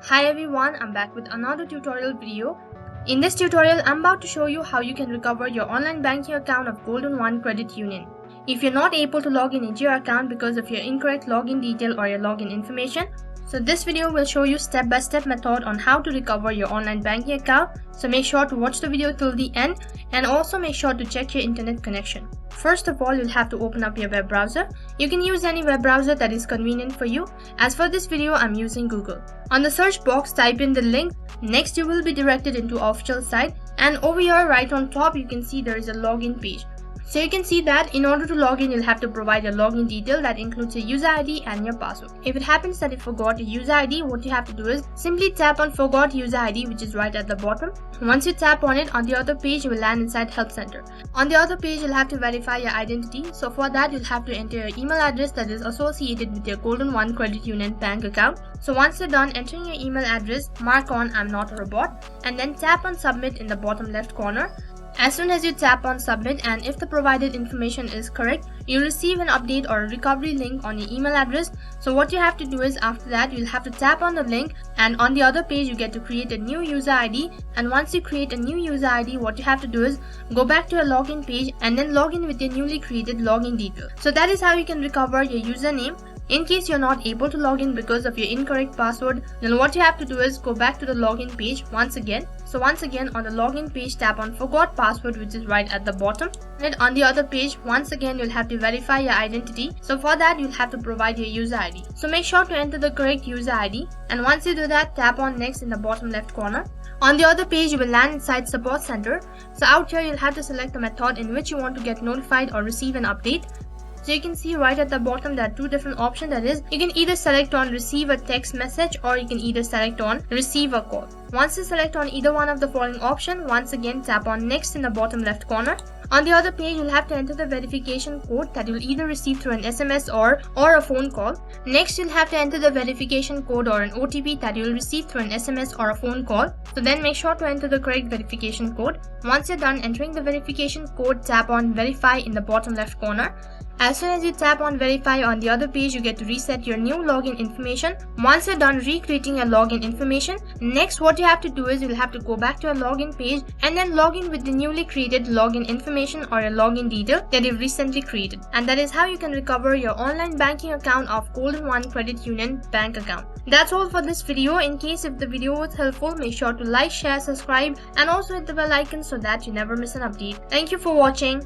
Hi everyone, I'm back with another tutorial video. In this tutorial, I'm about to show you how you can recover your online banking account of Golden1 Credit Union. If you're not able to log in into your account because of your incorrect login detail or your login information, so this video will show you step-by-step method on how to recover your online banking account. So make sure to watch the video till the end and also make sure to check your internet connection. First of all, you'll have to open up your web browser. You can use any web browser that is convenient for you. As for this video, I'm using Google. On the search box, type in the link. Next, you will be directed into official site, and over here right on top you can see there is a login page. So you can see that in order to log in, you'll have to provide your login detail that includes your user ID and your password. If it happens that you forgot your user ID, what you have to do is simply tap on Forgot User ID, which is right at the bottom. Once you tap on it, on the other page you will land inside Help Center. On the other page, you'll have to verify your identity. So for that, you'll have to enter your email address that is associated with your Golden1 Credit Union bank account. So once you're done entering your email address, mark on I'm not a robot and then tap on Submit in the bottom left corner. As soon as you tap on submit, and if the provided information is correct, you'll receive an update or a recovery link on your email address. So what you have to do is after that, you'll have to tap on the link, and on the other page you get to create a new user ID. And once you create a new user ID, what you have to do is go back to your login page and then log in with your newly created login detail. So that is how you can recover your username. In case you're not able to log in because of your incorrect password, then what you have to do is go back to the login page once again. So once again on the login page, tap on Forgot Password, which is right at the bottom. And on the other page, once again you'll have to verify your identity. So for that, you'll have to provide your user ID. So make sure to enter the correct user ID. And once you do that, tap on Next in the bottom left corner. On the other page, you will land inside Support Center. So out here, you'll have to select the method in which you want to get notified or receive an update. So you can see right at the bottom there are two different options, that is, you can either select on receive a text message or you can either select on receive a call. Once you select on either one of the following option, once again tap on next in the bottom left corner. On the other page, you'll have to enter the verification code that you'll either receive through an SMS or a phone call. Next, you'll have to enter the verification code or an OTP that you'll receive through an SMS or a phone call. So then make sure to enter the correct verification code. Once you're done entering the verification code, tap on verify in the bottom left corner. As soon as you tap on verify on the other page, you get to reset your new login information. Once you're done recreating your login information, next what you have to do is you'll have to go back to your login page and then log in with the newly created login information or a login detail that you've recently created. And that is how you can recover your online banking account of Golden1 Credit Union bank account. That's all for this video. In case if the video was helpful, make sure to like, share, subscribe and also hit the bell icon so that you never miss an update. Thank you for watching.